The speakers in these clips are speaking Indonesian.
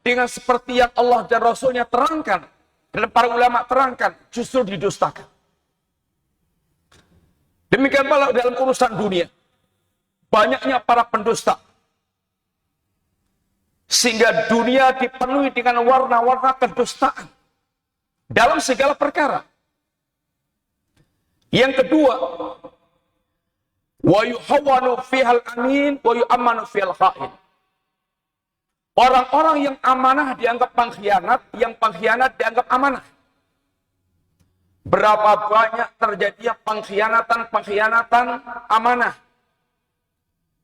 dengan seperti yang Allah dan Rasulnya terangkan, dan para ulama terangkan, justru didustakan. Demikian pula dalam urusan dunia. Banyaknya para pendusta. Sehingga dunia dipenuhi dengan warna-warna kedustaan. Dalam segala perkara. Yang kedua, wa yuhawwanu fihal amin wa yu'ammanu fihal kha'in. Orang-orang yang amanah dianggap pengkhianat, yang pengkhianat dianggap amanah. Berapa banyak terjadinya pengkhianatan amanah.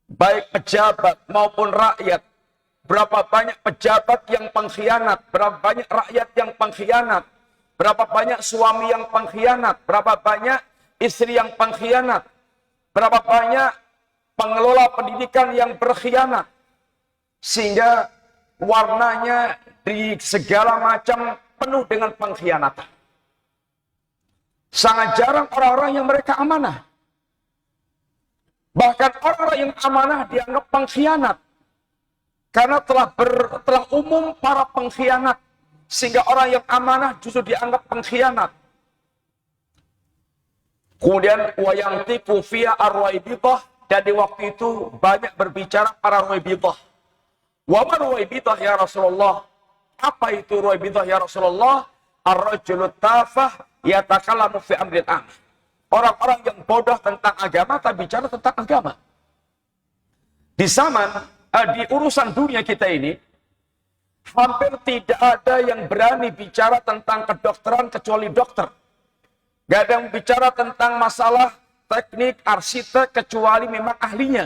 Baik pejabat maupun rakyat. Berapa banyak pejabat yang pengkhianat, berapa banyak rakyat yang pengkhianat, berapa banyak suami yang pengkhianat, berapa banyak istri yang pengkhianat, berapa banyak pengelola pendidikan yang berkhianat. Sehingga warnanya di segala macam penuh dengan pengkhianatan. Sangat jarang orang-orang yang mereka amanah. Bahkan orang-orang yang amanah dianggap pengkhianat. Karena telah umum para pengkhianat. Sehingga orang yang amanah justru dianggap pengkhianat. Kemudian wayantiqu fiya ar-ruwaibithah, dan di waktu itu banyak berbicara para ruwaibithah. Wa ma ruwaibithah ya Rasulullah? Apa itu ruwaibithah ya Rasulullah? Ar-rajulu tafah yatakallamu fi amrin am. Orang-orang yang bodoh tentang agama tak bicara tentang agama. Di urusan dunia kita ini, hampir tidak ada yang berani bicara tentang kedokteran kecuali dokter. Gak ada yang bicara tentang masalah teknik, arsitek, kecuali memang ahlinya.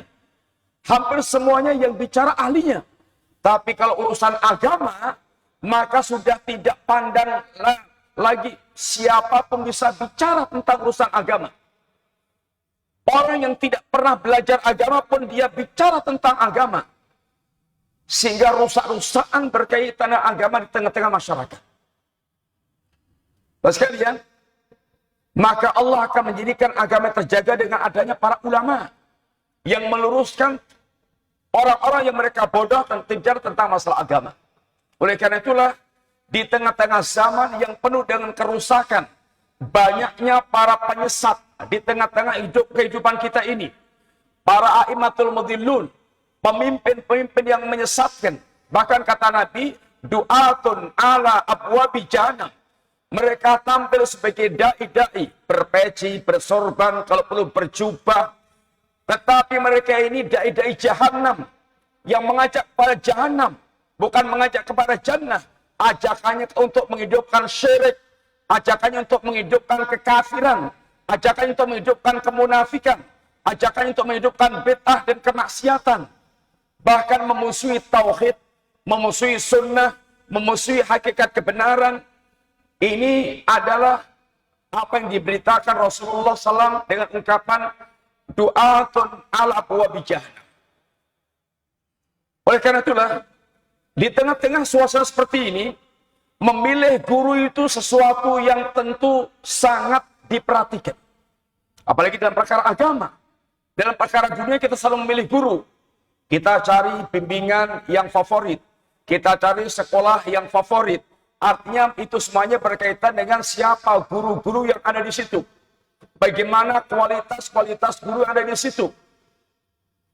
Hampir semuanya yang bicara ahlinya. Tapi kalau urusan agama, maka sudah tidak pandang lagi siapapun bisa bicara tentang urusan agama. Orang yang tidak pernah belajar agama pun dia bicara tentang agama. Sehingga rusak-rusakan berkaitan dengan agama di tengah-tengah masyarakat. Bapak sekalian, maka Allah akan menjadikan agama terjaga dengan adanya para ulama yang meluruskan orang-orang yang mereka bodoh dan bicara tentang masalah agama. Oleh karena itulah, di tengah-tengah zaman yang penuh dengan kerusakan, banyaknya para penyesat di tengah-tengah kehidupan kita ini. Para a'immatul mudhillun, pemimpin-pemimpin yang menyesatkan. Bahkan kata Nabi, du'atun ala abwabi jahannam. Mereka tampil sebagai da'i-da'i, berpeci, bersorban, kalau perlu berjubah. Tetapi mereka ini da'i-da'i jahannam, yang mengajak kepada jahannam, bukan mengajak kepada jannah. Ajakannya untuk menghidupkan syirik, ajakannya untuk menghidupkan kekafiran, ajakannya untuk menghidupkan kemunafikan, ajakannya untuk menghidupkan bid'ah dan kemaksiatan. Bahkan memusuhi tauhid, memusuhi sunnah, memusuhi hakikat kebenaran. Ini adalah apa yang diberitakan Rasulullah SAW dengan ungkapan du'atun ala abwabi jahannam. Oleh karena itulah, di tengah-tengah suasana seperti ini, memilih guru itu sesuatu yang tentu sangat diperhatikan. Apalagi dalam perkara agama. Dalam perkara dunia kita selalu memilih guru. Kita cari bimbingan yang favorit. Kita cari sekolah yang favorit. Artinya itu semuanya berkaitan dengan siapa guru-guru yang ada di situ. Bagaimana kualitas-kualitas guru yang ada di situ.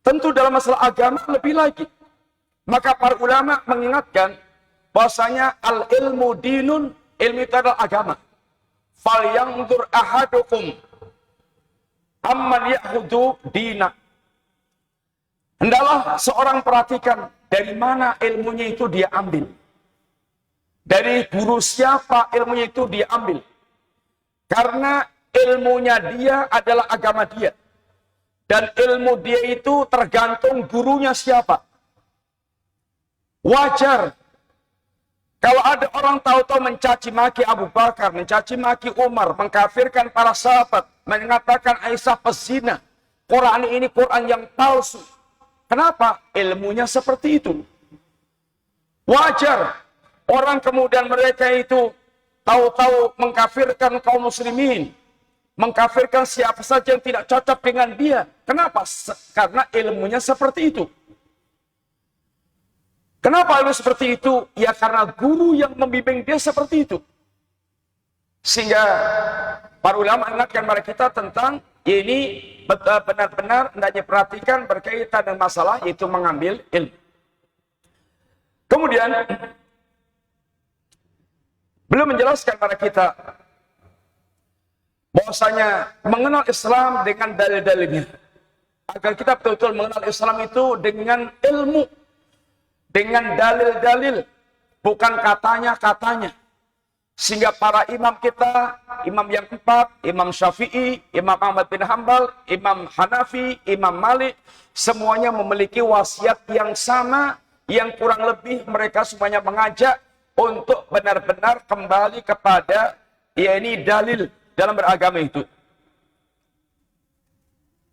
Tentu dalam masalah agama lebih lagi. Maka para ulama mengingatkan bahwasanya al-ilmu dinun, ilmu itu adalah agama. Falyanzur ahadukum amman ya'hudu dina. Hendaklah seorang perhatikan dari mana ilmunya itu dia ambil. Dari guru siapa ilmunya itu dia ambil. Karena ilmunya dia adalah agama dia. Dan ilmu dia itu tergantung gurunya siapa. Wajar kalau ada orang tahu-tahu mencaci maki Abu Bakar, mencaci maki Umar, mengkafirkan para sahabat, mengatakan Aisyah pezina. Quran ini Quran yang palsu. Kenapa? Ilmunya seperti itu. Wajar orang kemudian mereka itu tahu-tahu mengkafirkan kaum muslimin, mengkafirkan siapa saja yang tidak cocok dengan dia. Kenapa? Karena ilmunya seperti itu. Kenapa ilmu seperti itu? Ya karena guru yang membimbing dia seperti itu. Sehingga para ulama ingatkan kepada kita tentang ini benar-benar hendaknya perhatikan berkaitan dengan masalah yaitu mengambil ilmu. Kemudian beliau menjelaskan kepada kita bahwasanya mengenal Islam dengan dalil-dalilnya. Agar kita betul-betul mengenal Islam itu dengan ilmu, dengan dalil-dalil, bukan katanya-katanya. Sehingga para imam kita, imam yang empat, Imam Syafi'i, Imam Ahmad bin Hanbal, Imam Hanafi, Imam Malik, semuanya memiliki wasiat yang sama, yang kurang lebih mereka semuanya mengajak untuk benar-benar kembali kepada yakni dalil dalam beragama itu.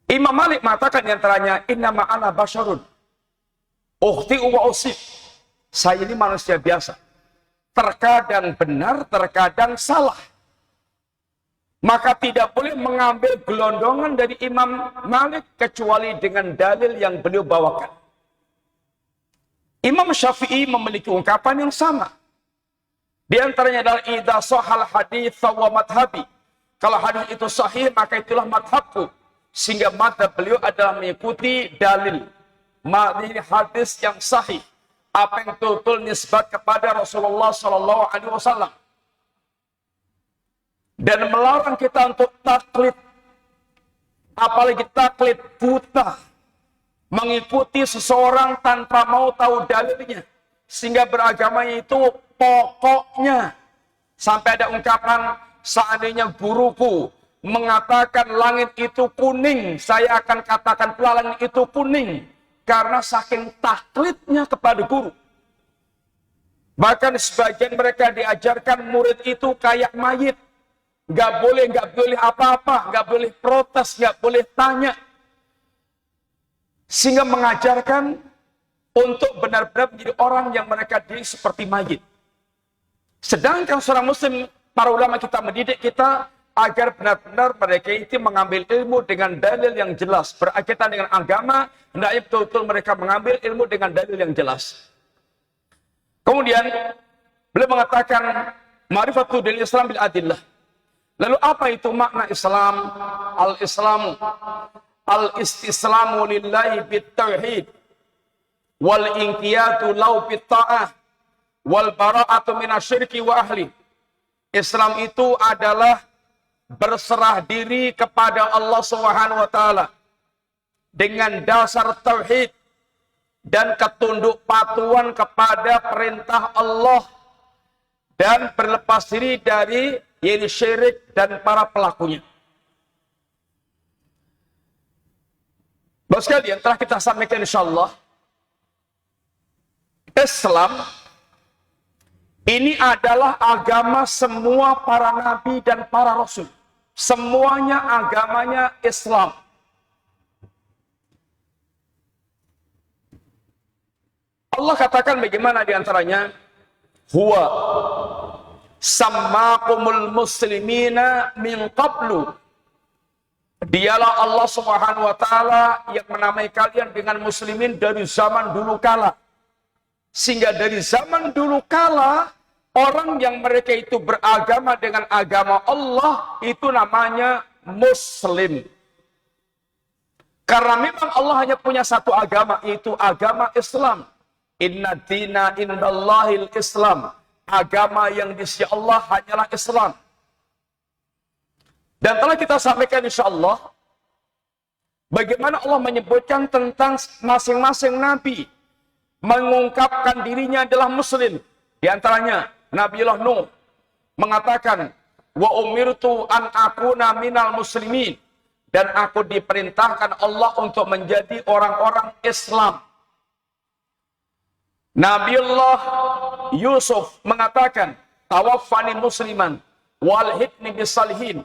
Imam Malik mengatakan di antaranya, innama ana basyarun ukhti'u wa usib. Saya ini manusia biasa. Terkadang benar, terkadang salah. Maka tidak boleh mengambil gelondongan dari Imam Malik kecuali dengan dalil yang beliau bawakan. Imam Syafi'i memiliki ungkapan yang sama. Di antaranya adalah idza shahal hadits wa madhhabi. Kalau hadis itu sahih, maka itulah madhabku. Sehingga madhab beliau adalah mengikuti dalil. Hadis yang sahih. Apa yang betul-betul nisbat kepada Rasulullah SAW. Dan melarang kita untuk taklid. Apalagi taklid buta. Mengikuti seseorang tanpa mau tahu dalilnya. Sehingga beragamanya itu pokoknya. Sampai ada ungkapan, seandainya guruku mengatakan langit itu kuning, saya akan katakan pula langit itu kuning. Karena saking taklidnya kepada guru. Bahkan sebagian mereka diajarkan murid itu kayak mayit. Nggak boleh apa-apa, nggak boleh protes, nggak boleh tanya. Sehingga mengajarkan untuk benar-benar menjadi orang yang mereka diri seperti mayit. Sedangkan seorang muslim, para ulama kita mendidik kita agar benar-benar mereka itu mengambil ilmu dengan dalil yang jelas. Berkaitan dengan agama, hendaknya betul-betul mereka mengambil ilmu dengan dalil yang jelas. Kemudian, beliau mengatakan, ma'rifatu dil Islam bil adillah. Lalu apa itu makna Islam? Al-Islamu. Al-istislamu lillahi bit-tauhid. Wal-inqiyatu lau bit-ta'ah. Wal-bara'atu minasyirki wa ahli. Islam itu adalah berserah diri kepada Allah Subhanahu wa taala dengan dasar tauhid dan ketunduk patuhan kepada perintah Allah dan berlepas diri dari syirik dan para pelakunya. Bapak sekalian, telah kita sampaikan insyaallah Islam ini adalah agama semua para nabi dan para rasul. Semuanya agamanya Islam. Allah katakan bagaimana di antaranya? Huwa sammakumul muslimina min qablu. Dialah Allah Subhanahu wa taala yang menamai kalian dengan muslimin dari zaman dulu kala. Sehingga dari zaman dulu kala orang yang mereka itu beragama dengan agama Allah, itu namanya Muslim. Karena memang Allah hanya punya satu agama, itu agama Islam. Inna dina indallahil Islam. Agama yang di sisi Allah hanyalah Islam. Dan telah kita sampaikan insyaallah, bagaimana Allah menyebutkan tentang masing-masing nabi. Mengungkapkan dirinya adalah Muslim. Di antaranya, Nabiullah Nuh mengatakan, wa umirtu an akuna minal muslimin, dan aku diperintahkan Allah untuk menjadi orang-orang Islam. Nabiullah Yusuf mengatakan, tawaffani musliman walhidni bisalihin.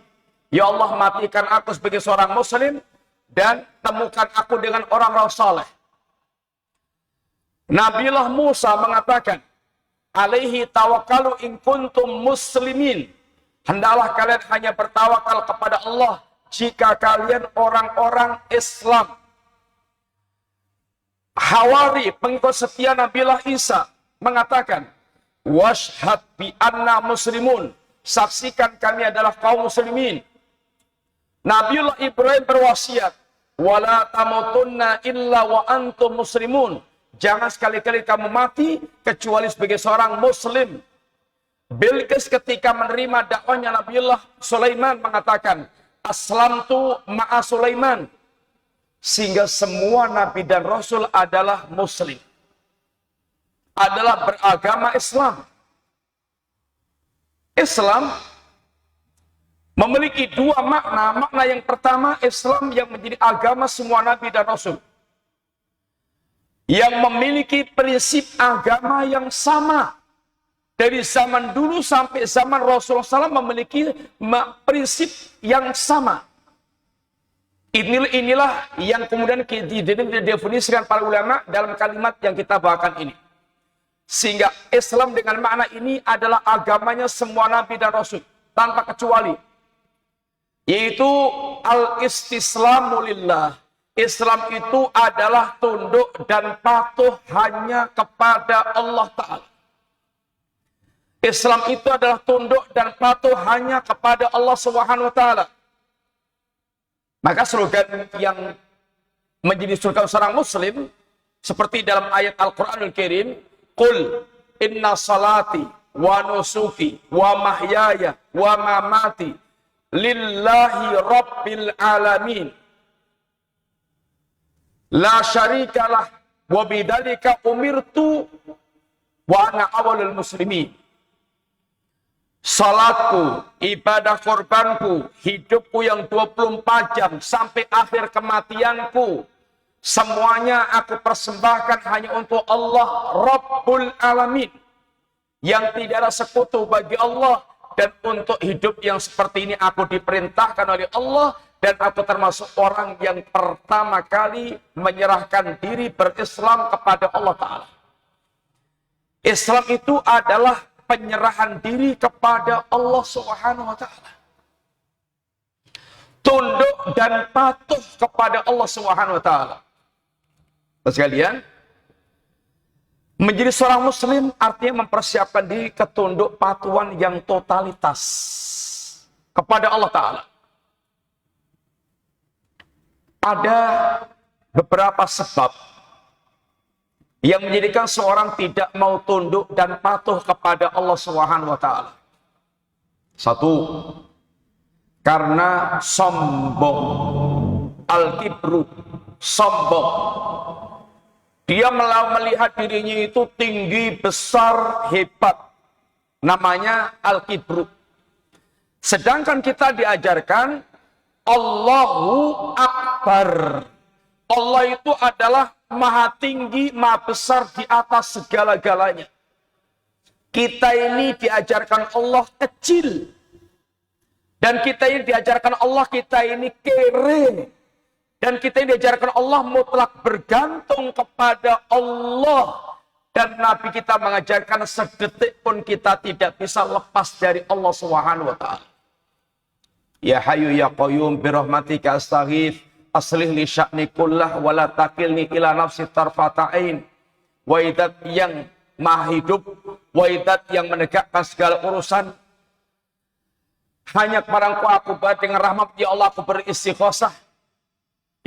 Ya Allah, matikan aku sebagai seorang muslim dan temukan aku dengan orang-orang saleh. Nabiullah Musa mengatakan, alaihi tawakkalu in kuntum muslimin. Hendaklah kalian hanya bertawakal kepada Allah jika kalian orang-orang Islam. Hawari, pengikut setia Nabiullah Isa, mengatakan, washhad bi anna muslimun, saksikan kami adalah kaum muslimin. Nabiullah Ibrahim berwasiat, wala tamutunna illa wa antum muslimun, jangan sekali-kali kamu mati kecuali sebagai seorang muslim. Bilqis ketika menerima dakwahnya Nabiullah Sulaiman mengatakan, aslamtu ma'a Sulaiman, sehingga semua nabi dan rasul adalah muslim, adalah beragama Islam. Islam memiliki dua makna. Makna yang pertama, Islam yang menjadi agama semua nabi dan rasul, yang memiliki prinsip agama yang sama. Dari zaman dulu sampai zaman Rasulullah SAW memiliki prinsip yang sama. Inilah yang kemudian didefinisikan para ulama dalam kalimat yang kita bawakan ini. Sehingga Islam dengan makna ini adalah agamanya semua nabi dan rasul tanpa kecuali. Yaitu al-istislamu lillah. Islam itu adalah tunduk dan patuh hanya kepada Allah Ta'ala. Islam itu adalah tunduk dan patuh hanya kepada Allah Subhanahu wa Ta'ala. Maka slogan yang menjadi slogan seorang muslim seperti dalam ayat Al-Qur'anul Karim, qul inna salati wa nusuki wa mahyaya wa mamati lillahi rabbil alamin la syarikalah wa bidzalika umirtu wa ana awwalul muslimin. Salatku, ibadah korbanku, hidupku yang 24 jam sampai akhir kematianku, semuanya aku persembahkan hanya untuk Allah Rabbul Alamin, yang tidak ada sekutu bagi Allah. Dan untuk hidup yang seperti ini aku diperintahkan oleh Allah, dan aku termasuk orang yang pertama kali menyerahkan diri berislam kepada Allah Ta'ala. Islam itu adalah penyerahan diri kepada Allah Subhanahu wa Ta'ala. Tunduk dan patuh kepada Allah Subhanahu wa Ta'ala. Sekalian, menjadi seorang muslim artinya mempersiapkan diri ketunduk patuhan yang totalitas kepada Allah Ta'ala. Ada beberapa sebab yang menjadikan seorang tidak mau tunduk dan patuh kepada Allah Subhanahu wa Ta'ala. Satu, karena sombong. Al-kibru, sombong. Dia melihat dirinya itu tinggi, besar, hebat. Namanya al-kibru. Sedangkan kita diajarkan Allahu Akbar. Allah itu adalah maha tinggi, maha besar di atas segala-galanya. Kita ini diajarkan Allah kecil. Dan kita ini diajarkan Allah, kita ini kere. Dan kita ini diajarkan Allah mutlak bergantung kepada Allah. Dan Nabi kita mengajarkan sedetik pun kita tidak bisa lepas dari Allah Subhanahu wa Ta'ala. Ya Hayyu ya Qayyum birahmatika astaghits. Aslih li sya'ni kullah wa la takilni ila nafsi tarfata'ain. Waidat yang maha hidup, waidat yang menegakkan segala urusan. Hanya kepada Engkau aku dengan rahmat, ya Allah aku beristighosah.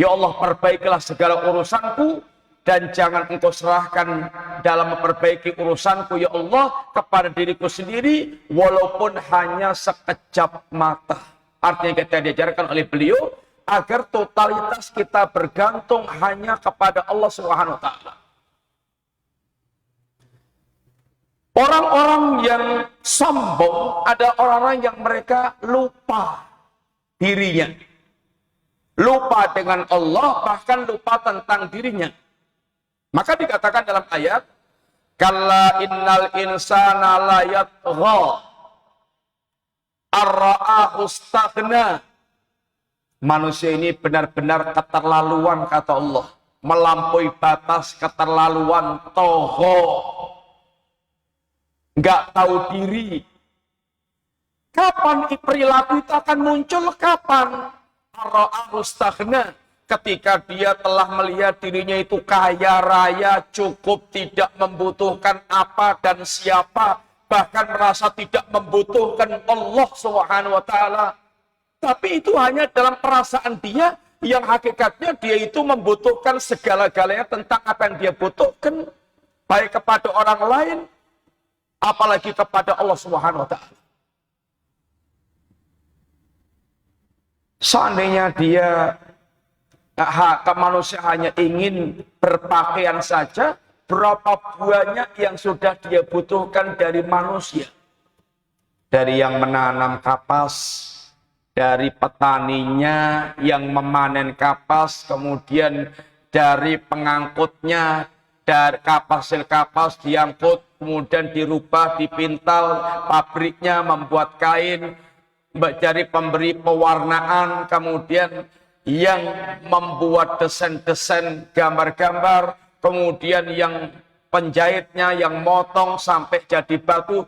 Ya Allah perbaikilah segala urusanku, dan jangan Engkau serahkan dalam memperbaiki urusanku ya Allah kepada diriku sendiri, walaupun hanya sekejap mata. Artinya kita diajarkan oleh beliau agar totalitas kita bergantung hanya kepada Allah Subhanahu wa Ta'ala. Orang-orang yang sombong ada orang-orang yang mereka lupa dirinya. Lupa dengan Allah, bahkan lupa tentang dirinya. Maka dikatakan dalam ayat, kalla innal insana la yatgha ar-ra'ahu istaghna. Manusia ini benar-benar keterlaluan, kata Allah. Melampaui batas, keterlaluan, toho. Nggak tahu diri. Kapan perilaku itu akan muncul? Kapan? Ar-ra'ahu istaghna. ketika dia telah melihat dirinya itu kaya raya, cukup, tidak membutuhkan apa dan siapa, bahkan merasa tidak membutuhkan Allah Subhanahu wa taala. Tapi itu hanya dalam perasaan dia, yang hakikatnya dia itu membutuhkan segala-galanya tentang apa yang dia butuhkan, baik kepada orang lain, apalagi kepada Allah Subhanahu wa taala. Seandainya dia manusia hanya ingin berpakaian saja, berapa banyak yang sudah dia butuhkan dari manusia. Dari yang menanam kapas, dari petaninya yang memanen kapas, kemudian dari pengangkutnya, dari hasil kapas diangkut, kemudian dirubah, dipintal, pabriknya membuat kain, dari pemberi pewarnaan, kemudian yang membuat desain-desain gambar-gambar, kemudian yang penjahitnya, yang motong sampai jadi baju.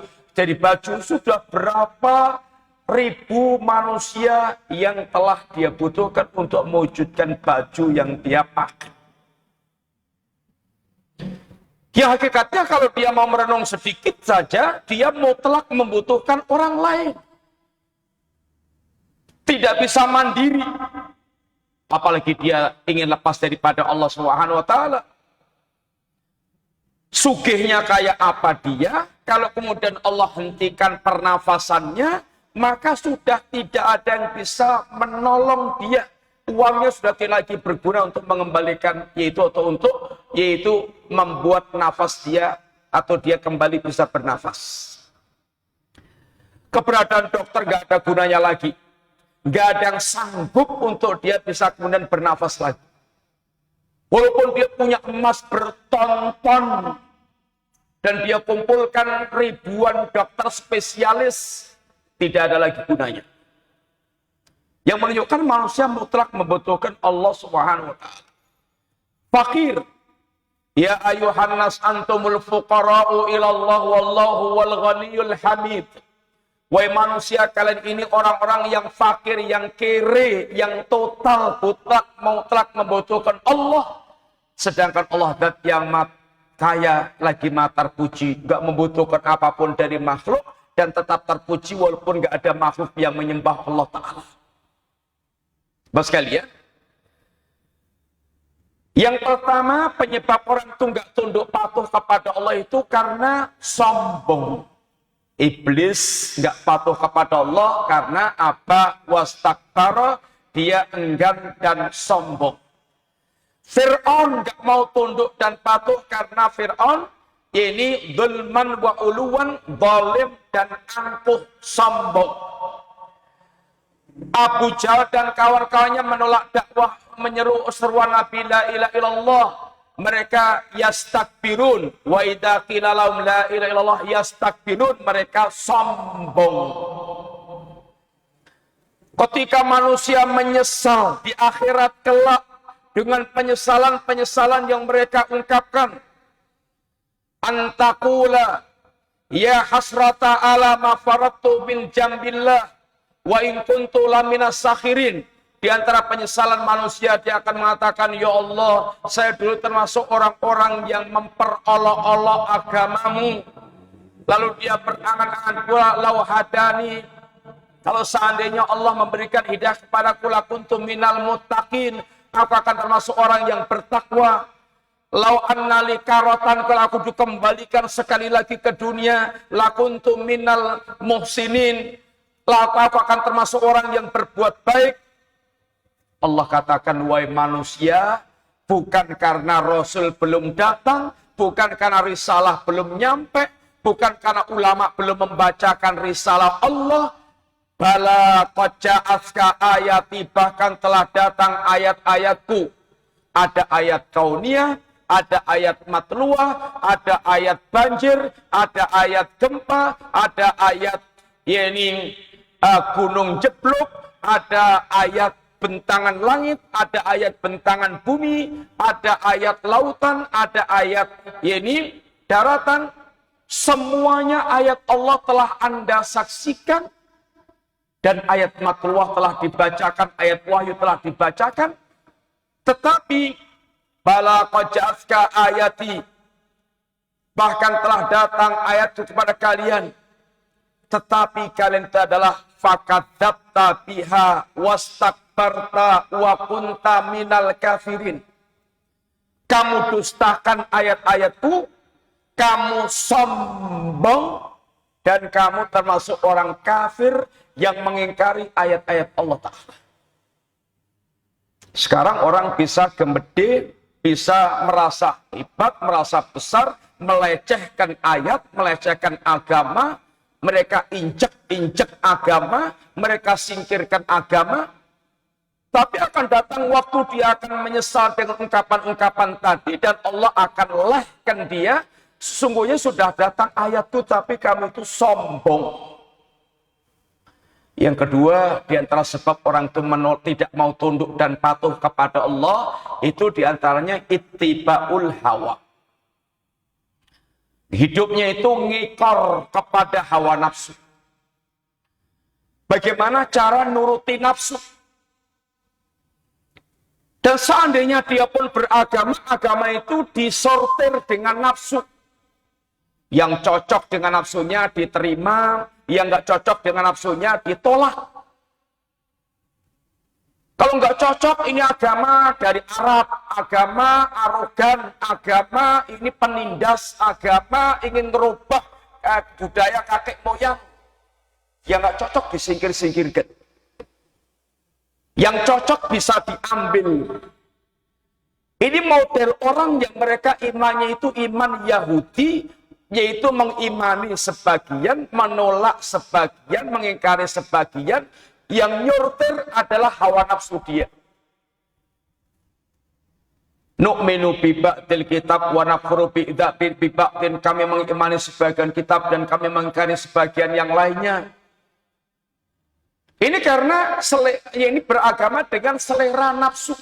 Sudah berapa ribu manusia yang telah dia butuhkan untuk mewujudkan baju yang dia pakai. Ya hakikatnya kalau dia mau merenung sedikit saja, dia mutlak membutuhkan orang lain. Tidak bisa mandiri. Apalagi dia ingin lepas daripada Allah Subhanahu wa taala. Sugihnya kayak apa dia, kalau kemudian Allah hentikan pernafasannya, maka sudah tidak ada yang bisa menolong dia. Uangnya sudah tidak lagi berguna untuk mengembalikan, yaitu membuat nafas dia, atau dia kembali bisa bernafas. Keberadaan dokter gak ada gunanya lagi. Gak ada yang sanggup untuk dia bisa kemudian bernafas lagi. Walaupun dia punya emas berton-ton, dan dia kumpulkan ribuan dokter spesialis, tidak ada lagi gunanya. Yang menunjukkan manusia mutlak membutuhkan Allah Subhanahu wa taala. Fakir. Ya ayuhan nas antumul fuqara'u ilallah wallahu wal ghaniyul hamid. Wahai manusia, kalian ini orang-orang yang fakir, yang kere, yang total mutlak membutuhkan Allah. Sedangkan Allah zat yang kaya lagi maha terpuji, gak membutuhkan apapun dari makhluk, dan tetap terpuji walaupun gak ada makhluk yang menyembah Allah Ta'ala. Bapak sekalian, yang pertama penyebab orang itu gak tunduk patuh kepada Allah itu karena sombong. Iblis nggak patuh kepada Allah karena apa? Wastakbara, dia enggan dan sombong. Fir'aun nggak mau tunduk dan patuh karena Fir'aun ini dzulman wa uluwan, zalim dan angkuh, sombong. Abu Jahal dan kawan-kawannya menolak dakwah, menyeru seruan Nabi la ilaha illallah. Mereka yastakbirun, wa idza qila lahum la ilaha illallah yastakbirun, mereka sombong. Ketika manusia menyesal di akhirat kelak dengan penyesalan-penyesalan yang mereka ungkapkan, antakula ya hasrata ala ma faradtu min jambillah wa in kuntu laminas sakhirin. Di antara penyesalan manusia, dia akan mengatakan, ya Allah, saya dulu termasuk orang-orang yang memperolok-olok agamamu. Lalu dia berangan-angan pula, lau hadani, kalau seandainya Allah memberikan hidayah kepadaku, lakuntu minal muttaqin, aku akan termasuk orang yang bertakwa. Lau annali karotan, kalau aku dikembalikan sekali lagi ke dunia, lakuntu minal muhsinin, lalu aku akan termasuk orang yang berbuat baik. Allah katakan, wahai manusia, bukan karena Rasul belum datang, bukan karena risalah belum nyampe, bukan karena ulama belum membacakan risalah Allah, bala qad ja'atka ayati, bahkan telah datang ayat-ayatku. Ada ayat kauniyah, ada ayat matluah, ada ayat banjir, ada ayat gempa, ada ayat gunung jeblok, ada ayat bentangan langit, ada ayat bentangan bumi, ada ayat lautan, ada ayat daratan. Semuanya ayat Allah telah Anda saksikan, dan ayat matluah telah dibacakan, ayat wahyu telah dibacakan. Tetapi bala qad ja'atka ayati, bahkan telah datang ayatku kepada kalian, tetapi kalian itu adalah fakadzabta biha wastakbarta wa kunta minal kafirin. Kamu dustakan ayat-ayatku, kamu sombong, dan kamu termasuk orang kafir yang mengingkari ayat-ayat Allah Ta'ala. Sekarang orang bisa gembede, bisa merasa hebat, merasa besar, melecehkan ayat, melecehkan agama, mereka injek-injek agama, mereka singkirkan agama. Tapi akan datang waktu dia akan menyesal dengan ungkapan-ungkapan tadi, dan Allah akan lehkan dia. Sesungguhnya sudah datang ayatku, tapi kamu itu sombong. Yang kedua, di antara sebab orang itu tidak mau tunduk dan patuh kepada Allah, itu diantaranya ittiba'ul hawa. Hidupnya itu ngikor kepada hawa nafsu. Bagaimana cara nuruti nafsu? Dan seandainya dia pun beragama, agama itu disortir dengan nafsu. Yang cocok dengan nafsunya diterima, yang nggak cocok dengan nafsunya ditolak. Kalau nggak cocok, ini agama dari Arab, agama arogan, agama ini penindas, agama ingin merubah budaya kakek moyang. Yang nggak cocok disingkir-singkirkan. Yang cocok bisa diambil. Ini model orang yang mereka imannya itu iman Yahudi, yaitu mengimani sebagian, menolak sebagian, mengingkari sebagian. Yang nyortir adalah hawa nafsu dia. Nu'minu bi ba'dil kitab wa nakfuru bi ba'din. Kami mengimani sebagian kitab dan kami mengingkari sebagian yang lainnya. Ini karena ini beragama dengan selera nafsu.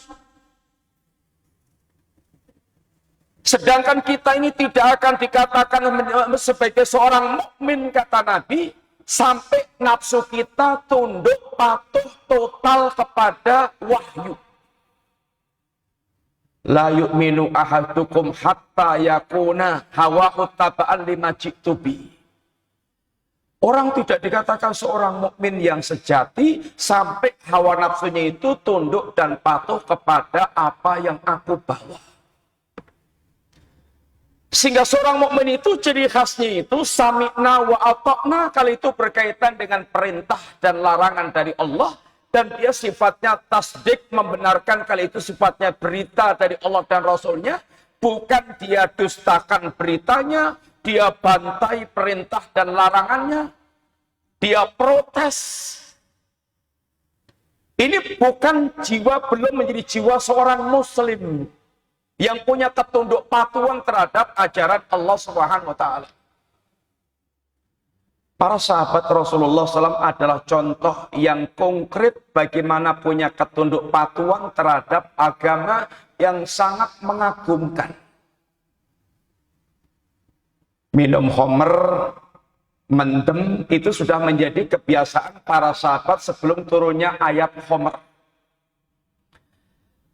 Sedangkan kita ini tidak akan dikatakan sebagai seorang mukmin, kata Nabi, sampai nafsu kita tunduk patuh total kepada wahyu. La yu'minu ahadukum hatta yakuna hawahu taba'an lima ji'tu bi. Orang tidak dikatakan seorang mukmin yang sejati sampai hawa nafsunya itu tunduk dan patuh kepada apa yang aku bawa. Sehingga seorang mukmin itu ciri khasnya itu sami'na wa ata'na, kalau itu berkaitan dengan perintah dan larangan dari Allah, dan dia sifatnya tasdik, membenarkan kalau itu sifatnya berita dari Allah dan Rasulnya, bukan dia dustakan beritanya, dia bantai perintah dan larangannya, dia protes. Ini bukan jiwa, belum menjadi jiwa seorang muslim yang punya ketunduk patuhan terhadap ajaran Allah Subhanahu wa Ta'ala. Para sahabat Rasulullah SAW adalah contoh yang konkret bagaimana punya ketunduk patuhan terhadap agama yang sangat mengagumkan. Minum khamr, mendem, itu sudah menjadi kebiasaan para sahabat sebelum turunnya ayat khamr.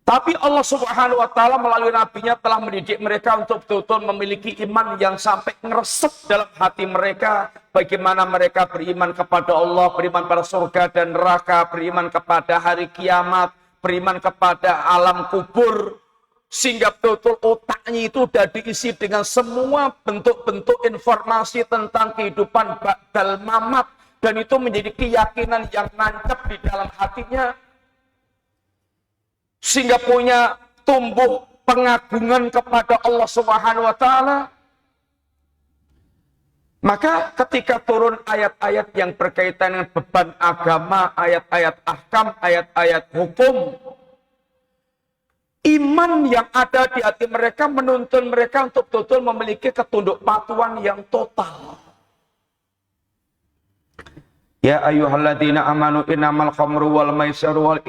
Tapi Allah Subhanahu wa Ta'ala melalui nabinya telah mendidik mereka untuk betul-betul memiliki iman yang sampai ngeresep dalam hati mereka. Bagaimana mereka beriman kepada Allah, beriman pada surga dan neraka, beriman kepada hari kiamat, beriman kepada alam kubur. Sehingga betul-betul otaknya itu sudah diisi dengan semua bentuk-bentuk informasi tentang kehidupan ba'dal mamat. Dan itu menjadi keyakinan yang nancep di dalam hatinya. Sehingga punya tumbuh pengagungan kepada Allah Subhanahu wa Ta'ala. Maka ketika turun ayat-ayat yang berkaitan dengan beban agama, ayat-ayat ahkam, ayat-ayat hukum, iman yang ada di hati mereka menuntun mereka untuk betul-betul memiliki ketunduk patuhan yang total. Ya ayyuhalladzina amanu innamal khamru wal maisiru wal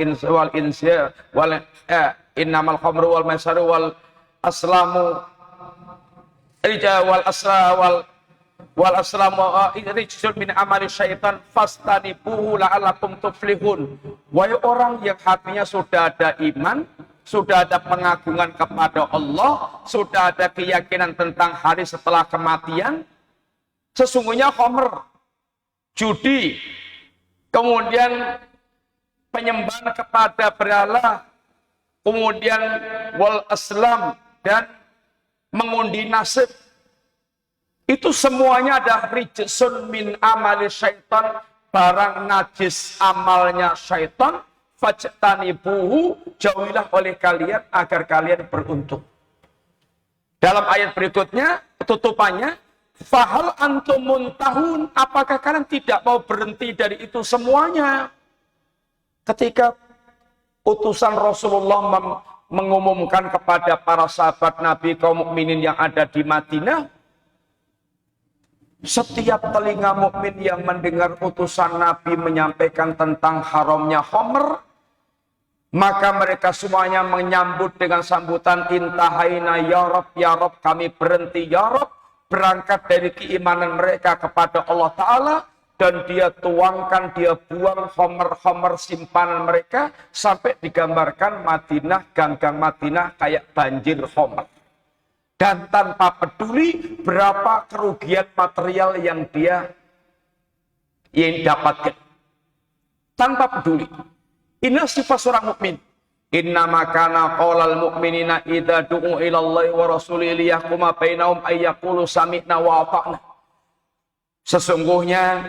insya wal innamal khamru wal maisiru wal aslamu wal aslamu rijsun min amali syaitan fastanibuhu la'allakum tuflihun. Wahai orang yang hatinya sudah ada iman, sudah ada pengagungan kepada Allah, sudah ada keyakinan tentang hari setelah kematian, sesungguhnya khamr, judi, kemudian penyembahan kepada berhala, kemudian wal aslam, dan mengundi nasib, itu semuanya ada rijsun min amali syaitan, barang najis amalnya syaitan, fajtanibuhu, jauhilah oleh kalian agar kalian beruntung. Dalam ayat berikutnya, tutupannya, fahal antum muntahun, apakah kalian tidak mau berhenti dari itu semuanya? Ketika utusan Rasulullah mengumumkan kepada para sahabat Nabi kaum mukminin yang ada di Madinah, setiap telinga mukmin yang mendengar utusan Nabi menyampaikan tentang haramnya khamr, maka mereka semuanya menyambut dengan sambutan intahaina ya Rabb, kami berhenti ya Rabb, berangkat dari keimanan mereka kepada Allah Ta'ala, dan dia tuangkan, dia buang khamr simpanan mereka, sampai digambarkan Madinah, gang-gang Madinah kayak banjir khamr. Dan tanpa peduli berapa kerugian material yang dia dapatkan. Tanpa peduli. Ini sifat seorang mukmin. Innama kana qaulal mu'minina idza du'u ila Allahi wa rasulihi liyahkuma bainahum ay yaqulu sami'na wa ata'na. Sesungguhnya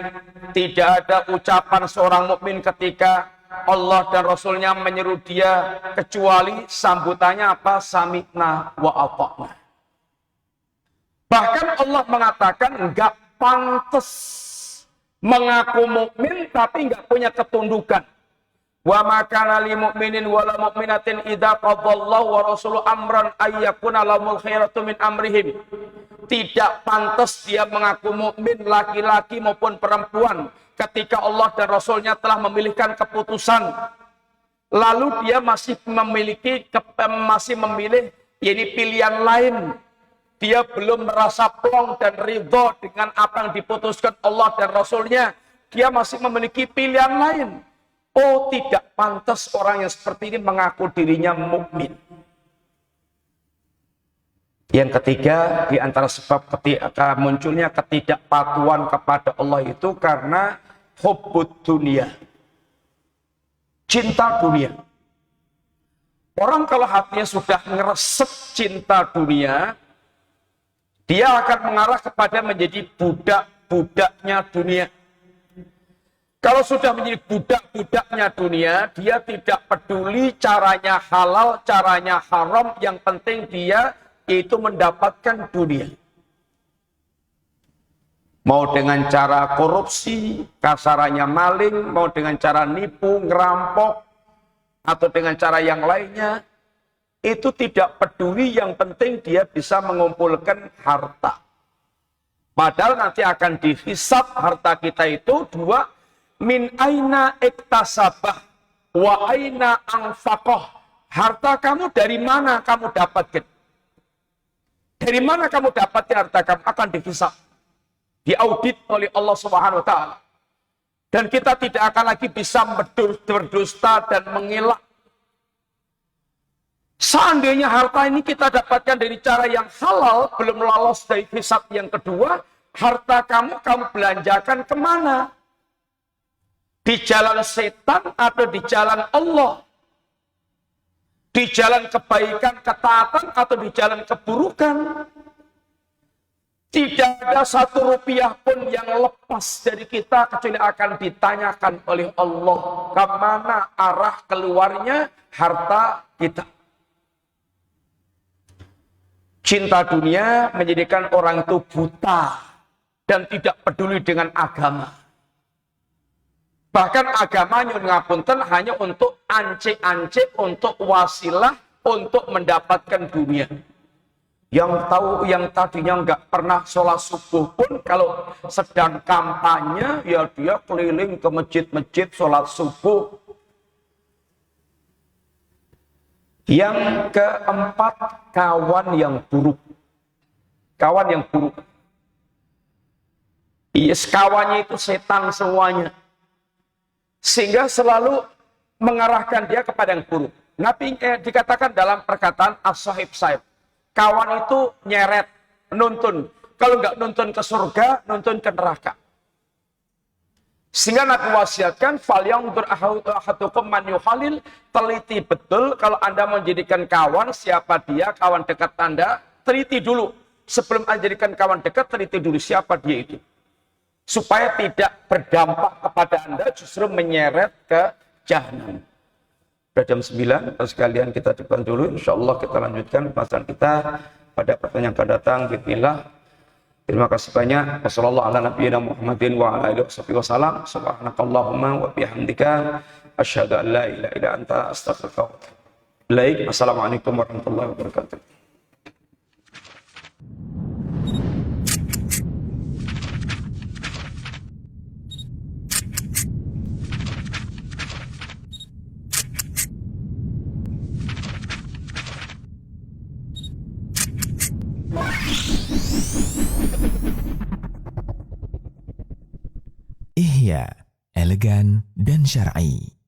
tidak ada ucapan seorang mukmin ketika Allah dan Rasulnya menyeru dia kecuali sambutannya apa? Sami'na wa ata'na. Bahkan Allah mengatakan enggak pantas mengaku mukmin tapi enggak punya ketundukan. Wa ma kana lil mu'minin wala mu'minatin idza qadallahu wa rasuluhu amran ay yakuna lahumul khairatu min amrihim. Tidak pantas dia mengaku mukmin laki-laki maupun perempuan ketika Allah dan Rasulnya telah memilihkan keputusan. Lalu dia masih memilih ini pilihan lain. Dia belum merasa plong dan ridho dengan apa yang diputuskan Allah dan Rasulnya. Dia masih memiliki pilihan lain. Oh, tidak pantas orang yang seperti ini mengaku dirinya mukmin. Yang ketiga, di antara sebab ketika munculnya ketidakpatuhan kepada Allah itu karena hubbud dunia. Cinta dunia. Orang kalau hatinya sudah ngeresep cinta dunia, dia akan mengarah kepada menjadi budak-budaknya dunia. Kalau sudah menjadi budak-budaknya dunia, dia tidak peduli caranya halal, caranya haram, yang penting dia itu mendapatkan dunia. Mau dengan cara korupsi, kasarannya maling, mau dengan cara nipu, ngerampok, atau dengan cara yang lainnya, itu tidak peduli, yang penting dia bisa mengumpulkan harta. Padahal nanti akan dihisab harta kita itu dua, min aina iktasabah wa aina anfaqah. Harta kamu dari mana kamu dapatkan? Dari mana kamu dapatkan harta kamu akan dihisab, diaudit oleh Allah Subhanahu wa taala. Dan kita tidak akan lagi bisa berdusta dan mengelak. Seandainya harta ini kita dapatkan dari cara yang halal, belum lolos dari hisab yang kedua, harta kamu belanjakan kemana? Di jalan setan atau di jalan Allah? Di jalan kebaikan, ketaatan, atau di jalan keburukan? Tidak ada satu rupiah pun yang lepas dari kita, kecuali akan ditanyakan oleh Allah, kemana arah keluarnya harta kita. Cinta dunia menjadikan orang itu buta dan tidak peduli dengan agama. Bahkan agamanya ngapunten hanya untuk ance-ance, untuk wasilah, untuk mendapatkan dunia. Yang tahu, yang tadinya nggak pernah sholat subuh pun, kalau sedang kampanye, ya dia keliling ke masjid-masjid sholat subuh. Yang keempat, kawan yang buruk. Kawan yang buruk. Yes, kawannya itu setan semuanya. Sehingga selalu mengarahkan dia kepada yang buruk. Nabi dikatakan dalam perkataan as-sahib saib. Kawan itu nyeret, nuntun. Kalau nggak nuntun ke surga, nuntun ke neraka. Sehingga Nabi wasiatkan, falyanzur ahadukum man yukhalil, teliti betul kalau Anda menjadikan kawan, siapa dia, kawan dekat Anda, teliti dulu. Sebelum Anda jadikan kawan dekat, teliti dulu siapa dia itu. Supaya tidak berdampak kepada Anda, justru menyeret ke jahanam. Sudah jam 9, sekalian kita depan dulu. Insya Allah kita lanjutkan pembahasan kita pada pertanyaan akan datang. Bismillah. Terima kasih banyak. Wassalamualaikum warahmatullahi wabarakatuh. Subhanakallahumma wa bihamdika asyhadu an la ilaha illa anta astaghfiruka wa atubu ilaik. Assalamualaikum warahmatullahi wabarakatuh. Ihya, elegan dan syar'i.